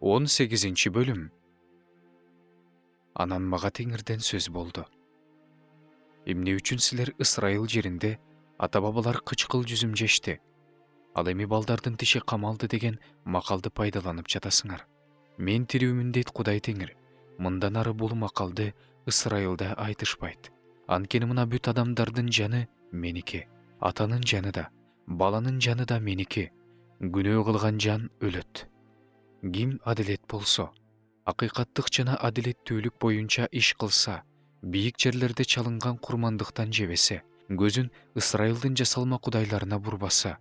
18 бөлүм. Анан мага Теңирден сөз болду. Эмне үчүн силер Ысрайыл жеринде ата-бабалар кычкыл жүзүм жешти, ал эми балдардын тиши камалды деген макалды пайдаланып жатасыңар. Мен тирүүмүн дейт Кудай Теңир. Мындан ары бул макалды Ысрайылда айтышпайт. Анткени мына бүт адамдардын жаны меники. Атанын жаны да, баланын жаны да меники. Күнөө кылган жан өлөт. Ким адилет болсо, акыйкаттык жана адилеттүүлүк боюнча иш кылса, бийик жерлерде чалынган курмандыктан жебесе, көзүн Ысрайылдын жасалма кудайларына бурбаса,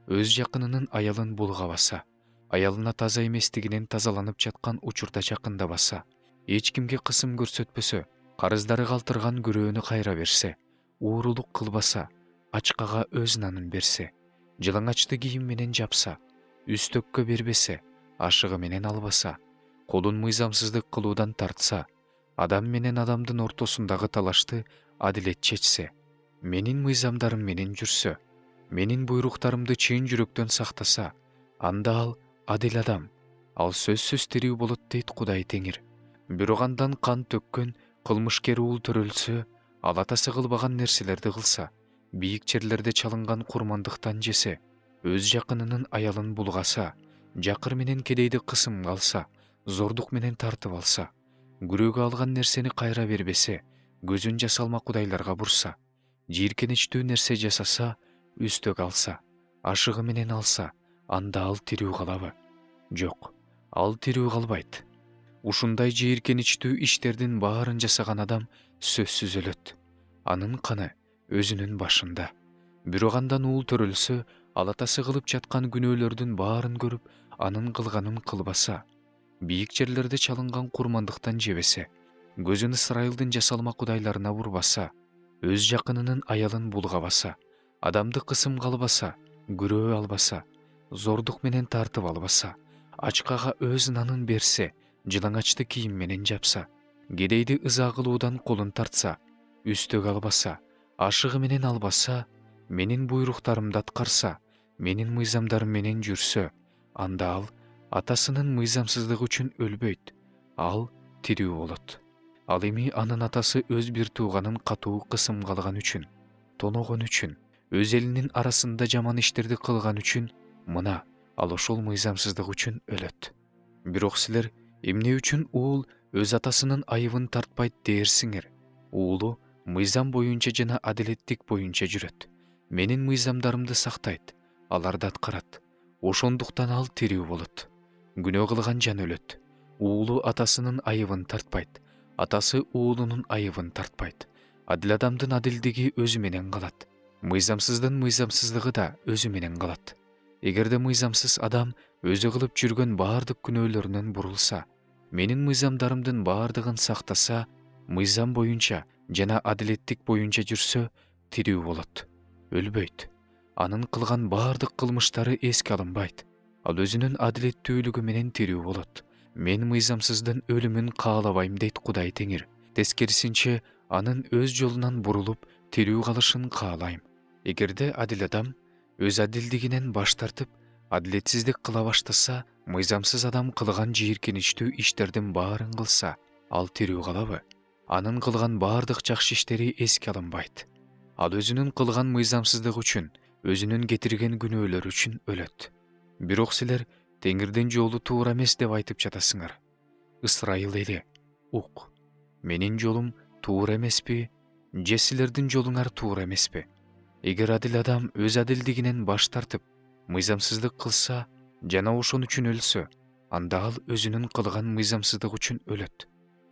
өз жакынынын аялын булгабаса, аялына таза эместигинен тазаланып жаткан учурда жакындабаса, эч кимге кысым көрсөтпөсө, карыздары калтырган күрөөнү кайра берсе, уурулук кылбаса, ачкага өз нанын берсе, жылаңачты кийим менен жапса, үстөккө бербесе, ашыгы менен албаса, колун мыйзамсыздык кылуудан тартса, адам менен адамдын ортосундагы талашты адилет чечсе, менин мыйзамдарым менен жүрсө, менин буйруктарымды чын жүрөктөн сактаса, анда ал адил адам, ал сөзсүз тирүү болот дейт Кудай Теңир. Бирок андан кан төккөн кылмышкер уул төрөлсө, ал атасы кылбаган нерселерди кылса, бийик жерлерде чалынган курмандыктан жесе, өз жакынынын аялын булгаса, жакыр менен кедейди кысымга алса, зордук менен тартып алса, күрөөгө алган нерсени кайра бербесе, көзүн жасалма кудайларга бурса, жийиркеничтүү нерсе жасаса, үстөк алса, ашыгы менен алса, анда ал тирүү калабы? Жок, ал тирүү калбайт. Ушундай жийиркеничтүү иштердин баарын жасаган адам сөзсүз өлөт. Анын каны өзүнүн башында. Бирок андан уул төрөлсө, ал атасы кылып жаткан күнөөлөрдүн баарын көрүп, анын кылганын кылбаса, бийик жерлерде чалынган курмандыктан жебесе, көзүн Ысрайылдын жасалма кудайларына бурбаса, өз жакынынын аялын булгабаса, адамды кысымга албаса, күрөө албаса, зордук менен тартып албаса, ачкага өз нанын берсе, жылаңачты кийим менен жапса, кедейди ыза кылуудан колун тартса, үстөк албаса, ашыгы менен албаса, менин буйруктарымды аткарса, менин мыйзамдарым менен жүрсө, анда ал атасынын мыйзамсыздыгы үчүн өлбөйт, ал тирүү болот. Ал эми анын атасы өз бир тууганын катуу кысымга алган үчүн, тоногон үчүн, өз элинин арасында жаман иштерди кылган үчүн, мына ал ошол мыйзамсыздык үчүн өлөт. Бирок силер эмне үчүн уул өз атасынын айыбын тартпайт дээрсиңер? Уулу мыйзам боюнча жана адилеттик боюнча жүрөт. Менин мыйзамдарымды сактайт, аларды аткарат. Ошондуктан ал тирүү болот. Күнөө кылган жан өлөт. Уулу атасынын айыбын тартпайт, атасы уулунун айыбын тартпайт. Адил адамдын адилдиги өзү менен калат. Мыйзамсыздын мыйзамсыздыгы да өзү менен калат. Эгерде мыйзамсыз адам өзү кылып жүргөн баардык күнөөлөрүнөн бурулса, менин мыйзамдарымдын баардыгын сактаса, мыйзам боюнча жана адилеттик боюнча жүрсө, тирүү болот, өлбөйт. Анын кылган баардык кылмыштары эске алынбайт. Ал өзүнүн адилеттүүлүгү менен тирүү болот. Мен мыйзамсыздын өлүмүн каалабайм дейт Кудай Теңир. Тескерисинче, анын өз жолунан бурулуп, тирүү калышын каалайм. Эгерде адил адам өз адилдигинен баш тартып, адилетсиздик кыла баштаса, мыйзамсыз адам кылган жийиркеничтүү иштердин баарын кылса, ал тирүү калабы? Анын кылган баардык жакшы иштери эске алынбайт. Ал өзүнүн кылган мыйзамсыздыгы үчүн, өзүнүн кетирген күнөөлөрү үчүн өлөт. Бирок силер Теңирдин жолу туура эмес деп айтып жатасыңар. Ысрайыл эли, ук. Менин жолум туура эмеспи, же силердин жолуңар туура эмеспи? Эгер адил адам өз адилдигинен баш тартып, мыйзамсыздык кылса жана ошон үчүн өлсө, анда ал өзүнүн кылган мыйзамсыздык үчүн өлөт.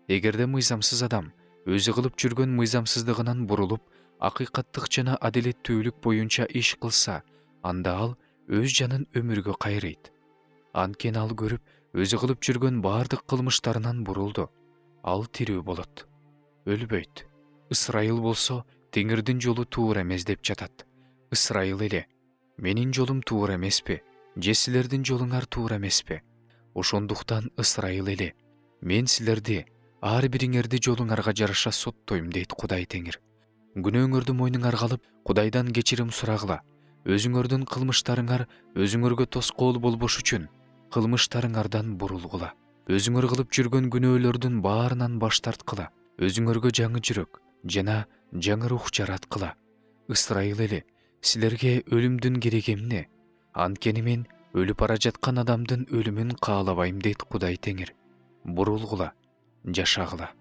Эгерде мыйзамсыз адам өзү кылып жүргөн мыйзамсыздыгынан бурулуп, акыйкаттык жана адилеттүүлүк боюнча иш кылса, анда ал өз жанын өмүргө кайрыйт. Анткени ал көрүп, өзү кылып жүргөн баардык кылмыштарынан бурулду. Ал тирүү болот, өлбөйт. Ысрайыл болсо, Теңирдин жолу туура эмес деп жатат. Ысрайыл эли, менин жолум туура эмеспи, же силердин жолуңар туура эмеспи? Ошондуктан Ысрайыл эли, мен силерди, ар бириңерди жолуңарга жараша соттойм дейт Кудай Теңир. Күнөөңөрдү мойнуңарга алып, Кудайдан кечирим сурагыла. Өзүңөрдүн кылмыштарыңар өзүңөргө тоскоол болбош үчүн кылмыштарыңардан бурулгула. Өзүңөр кылып жүргөн күнөөлөрдүн баарынан баш тарткыла. Өзүңөргө жаңы жүрөк жана жаңы рух жараткыла. Ысрайыл эли, силерге өлүмдүн кереги эмне? Анткени мен өлүп бара жаткан адамдын өлүмүн каалабайм дейт Кудай Теңир. Бурулгула, жашагыла.